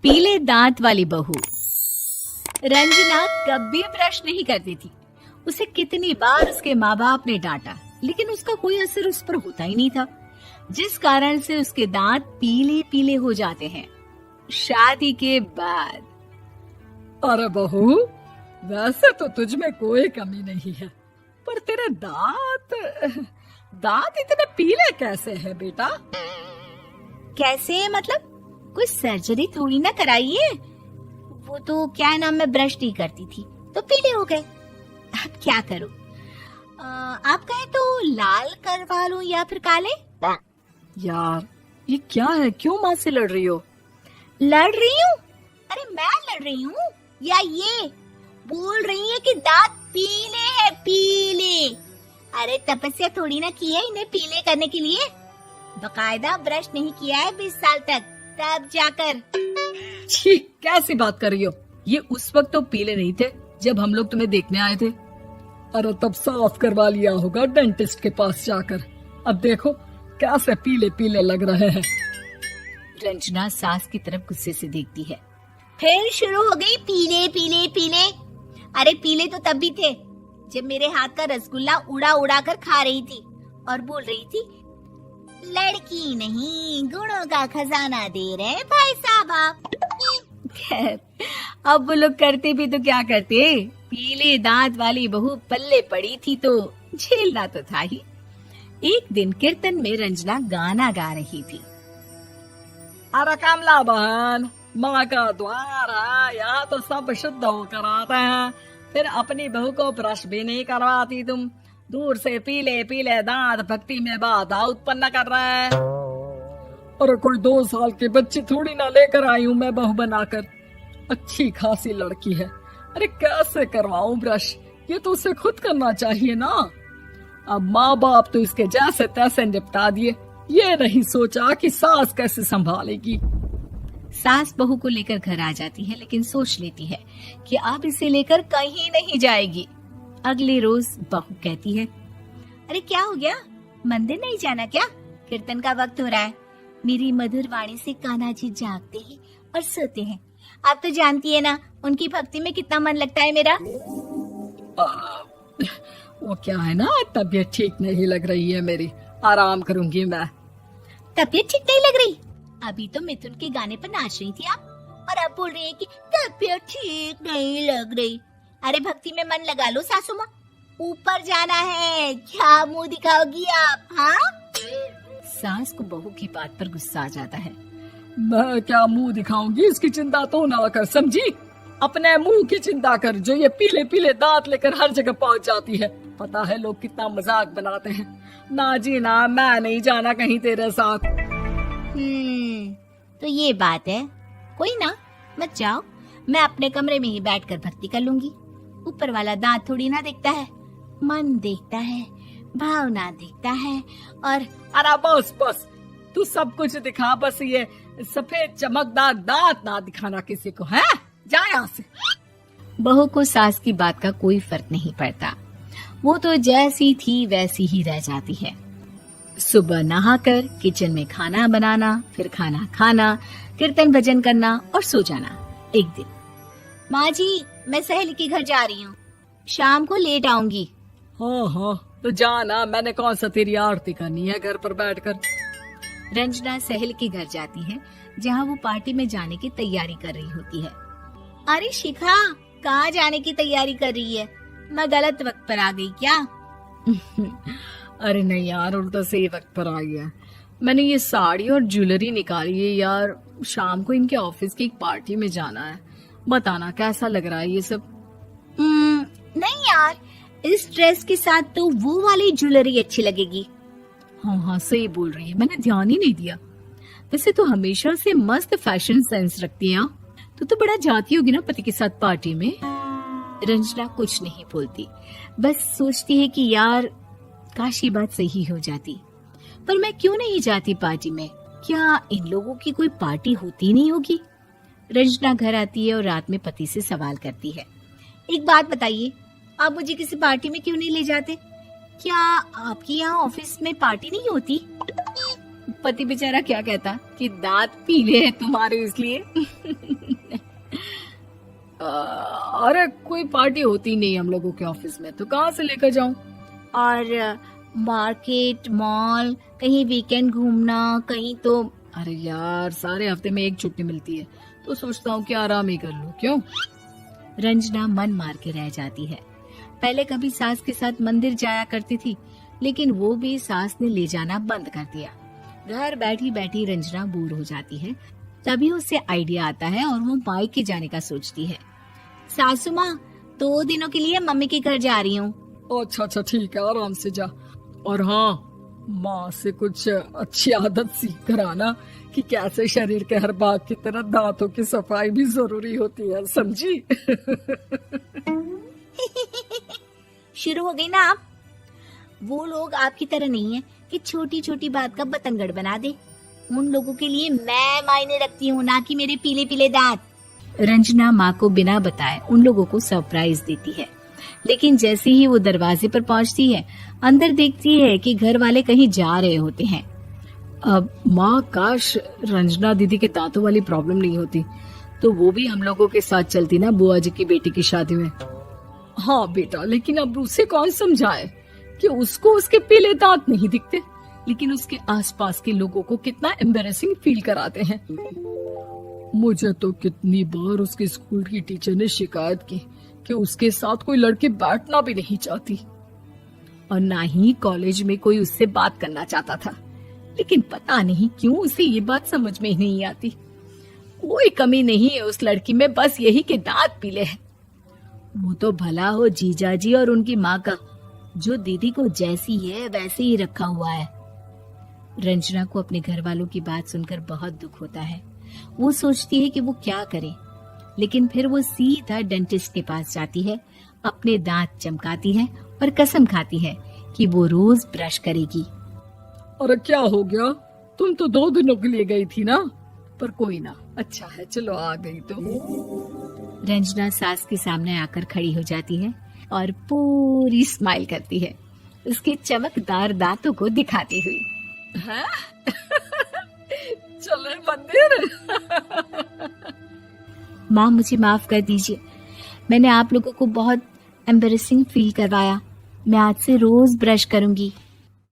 पीले दांत वाली बहू। रंजना कभी ब्रश नहीं करती थी। उसे कितनी बार उसके माँ बाप ने डांटा, लेकिन उसका कोई असर उस पर होता ही नहीं था, जिस कारण से उसके दांत पीले पीले हो जाते हैं। शादी के बाद अरे बहू, वैसे तो तुझ में कोई कमी नहीं है, पर तेरे दांत इतने पीले कैसे हैं बेटा? कैसे मतलब? कोई सर्जरी थोड़ी ना कराई है। वो तो क्या नाम, मैं ब्रश नहीं करती थी तो पीले हो गए। अब क्या करूं? आप कहें तो लाल करवा लूं या फिर काले? यार ये क्या है, क्यों माँ से लड़ रही हो? लड़ रही हूँ? अरे मैं लड़ रही हूँ या ये बोल रही है कि दांत पीले हैं, पीले। अरे तपस्या थोड़ी ना की है इन्हें पीले करने के लिए। बकायदा ब्रश नहीं किया है 20 साल तक, तब जाकर। छी, कैसी बात कर रही हो? ये उस वक्त तो पीले नहीं थे जब हम लोग तुम्हें देखने आए थे। अरे तब साफ करवा लिया होगा डेंटिस्ट के पास जाकर। अब देखो कैसे पीले पीले लग रहे हैं। रंजना सास की तरफ गुस्से से देखती है। फिर शुरू हो गई पीले पीले पीले। अरे पीले तो तब भी थे जब मेरे हाथ का रसगुल्ला उड़ा उड़ा कर खा रही थी और बोल रही थी, लड़की नहीं गुणों का खजाना दे रहे भाई साहब आप। खैर, अब वो लोग करते भी तो क्या करते, पीले दांत वाली बहू पल्ले पड़ी थी तो झेलना तो था ही। एक दिन कीर्तन में रंजना गाना गा रही थी। अरे कमला बहन, माँ का द्वार है, यहाँ तो सब शुद्ध होकर आते हैं, फिर अपनी बहू को ब्रश भी नहीं करवाती तुम। दूर से पीले पीले दांत भक्ति में बाधा उत्पन्न कर रहे हैं। अरे कोई 2 साल के बच्चे थोड़ी ना लेकर आई हूँ मैं बहू बनाकर। अच्छी खासी लड़की है, अरे कैसे करवाऊं ब्रश? ये तो उसे खुद करना चाहिए ना। अब माँ बाप तो इसके जैसे तैसे निपटा दिए, ये नहीं सोचा कि सास कैसे संभालेगी। सास बहू को लेकर घर आ जाती है, लेकिन सोच लेती है कि अब इसे लेकर कहीं नहीं जाएगी। अगले रोज बहू कहती है, अरे क्या हो गया, मंदिर नहीं जाना क्या? कीर्तन का वक्त हो रहा है। मेरी मधुर वाणी से कान्हा जी जागते हैं और सोते हैं। आप तो जानती है ना उनकी भक्ति में कितना मन लगता है मेरा। वो क्या है ना, तबीयत ठीक नहीं लग रही है मेरी, आराम करूंगी मैं। तबीयत ठीक नहीं लग रही? अभी तो मिथुन के गाने पर नाच रही थी आप, और अब बोल रही है कि तबीयत ठीक नहीं लग रही। अरे भक्ति में मन लगा लो सासू माँ, ऊपर जाना है, क्या मुंह दिखाओगी आप? हाँ? सास को बहू की बात पर गुस्सा आ जाता है। मैं क्या मुंह दिखाऊंगी, इसकी चिंता तो ना कर, समझी? अपने मुंह की चिंता कर, जो ये पीले पीले दांत लेकर हर जगह पहुंच जाती है। पता है लोग कितना मजाक बनाते हैं। ना जी ना, मैं नहीं जाना कहीं तेरे साथ। तो ये बात है, कोई ना, मत जाओ, मैं अपने कमरे में ही बैठकर भक्ति कर लूंगी। ऊपर वाला दांत थोड़ी ना देखता है, मन देखता है, भावना देखता है। और अरे बस बस, तू सब कुछ दिखा, बस ये सफेद चमकदार दांत ना दिखाना किसी को, है? जा यहाँ से। बहू को सास की बात का कोई फर्क नहीं पड़ता, वो तो जैसी थी वैसी ही रह जाती है। सुबह नहाकर किचन में खाना बनाना, फिर खाना खाना, कीर्तन भजन करना और सो जाना। एक दिन, माँ जी मैं सहेली के घर जा रही हूँ, शाम को लेट आऊंगी। हाँ हाँ तो जाना, मैंने कौन सा तेरी आरती करनी है घर पर बैठकर। रंजना सहेली के घर जाती है, जहाँ वो पार्टी में जाने की तैयारी कर रही होती है। अरे शिखा, कहाँ जाने की तैयारी कर रही है? मैं गलत वक्त पर आ गई क्या? अरे नहीं यार, उल्टा सही वक्त पर आ गया। मैंने ये साड़ी और ज्वेलरी निकाली है यार, शाम को इनके ऑफिस की एक पार्टी में जाना है। बताना कैसा लग रहा है ये सब? नहीं यार, इस ड्रेस के साथ तो वो वाली ज्वेलरी अच्छी लगेगी। हाँ हाँ सही बोल रही है, मैंने ध्यान ही नहीं दिया। वैसे तो हमेशा से मस्त फैशन सेंस रखती है। तो बड़ा जाती होगी ना पति के साथ पार्टी में। रंजना कुछ नहीं बोलती, बस सोचती है कि यार काश ये बात सही हो जाती, पर मैं क्यों नहीं जाती पार्टी में? क्या इन लोगों की कोई पार्टी होती नहीं होगी? रंजना घर आती है और रात में पति से सवाल करती है, एक बात बताइए, आप मुझे किसी पार्टी में क्यों नहीं ले जाते? क्या आपके यहाँ ऑफिस में पार्टी नहीं होती? पति बेचारा क्या कहता कि दांत पीले हैं तुम्हारे इसलिए। अरे कोई पार्टी होती नहीं हम लोगों के ऑफिस में, तो कहाँ से लेकर जाऊं? और मार्केट, मॉल, कहीं वीकेंड घूमना, कहीं तो। अरे यार सारे हफ्ते में एक छुट्टी मिलती है, तो सोचता हूँ कि आराम ही कर लूं। क्यों? रंजना मन मार के रह जाती है। पहले कभी सास के साथ मंदिर जाया करती थी, लेकिन वो भी सास ने ले जाना बंद कर दिया। घर बैठी बैठी रंजना बोर हो जाती है। तभी उसे आइडिया आता है और वो मायके जाने का सोचती है। सासू माँ, 2 दिनों के लिए मम्मी के घर जा रही हूँ। अच्छा ठीक है, आराम से जा। और हाँ, माँ से कुछ अच्छी आदत सीख कर आना कि कैसे शरीर के हर भाग की तरह दांतों की सफाई भी जरूरी होती है, समझी? शुरू हो गई ना आप। वो लोग आपकी तरह नहीं है कि छोटी छोटी बात का बतंगड़ बना दे। उन लोगों के लिए मैं मायने रखती हूँ, ना कि मेरे पीले पीले दांत। रंजना माँ को बिना बताए उन लोगों को सरप्राइज देती है, लेकिन जैसे ही वो दरवाजे पर पहुंचती है, अंदर देखती है कि घर वाले कहीं जा रहे होते हैं। अब माँ, काश रंजना दीदी के दांतों वाली प्रॉब्लम नहीं होती, तो वो भी हम लोगों के साथ चलती ना बुआ जी की बेटी की शादी में। हाँ बेटा, लेकिन अब उसे कौन समझाए कि उसको उसके पीले दांत नहीं दिखते, लेकिन उसके आसपास के लोगों को कितना एम्बैरेसिंग फील कराते हैं। मुझे तो कितनी बार उसके स्कूल की टीचर ने शिकायत की कि उसके साथ कोई लड़की बैठना भी नहीं चाहती, और ना ही कॉलेज में कोई उससे बात करना चाहता था। लेकिन पता नहीं क्यों उसे ये बात समझ में ही नहीं आती। कोई कमी नहीं है उस लड़की में, बस यही कि दांत पीले हैं। वो तो भला हो जीजा जी और उनकी माँ का, जो दीदी को जैसी है वैसे ही रखा हुआ है। रंजना को अपने घर वालों की बात सुनकर बहुत दुख होता है। वो सोचती है कि वो क्या करे, लेकिन फिर वो सीधा डेंटिस्ट के पास जाती है, अपने दांत चमकाती है और कसम खाती है कि वो रोज ब्रश करेगी। अरे क्या हो गया? तुम तो 2 दिनों के लिए गई थी ना, पर कोई ना, अच्छा है, चलो आ गई तो। रंजना सास के सामने आकर खड़ी हो जाती है और पूरी स्माइल करती है, उसके चमकदार दांतों को दिखाती हुई। हैं? चले मंदिर? माँ, मुझे माफ कर दीजिए, मैंने आप लोगों को बहुत एम्बैरेसिंग फील करवाया। मैं आज से रोज ब्रश करूंगी।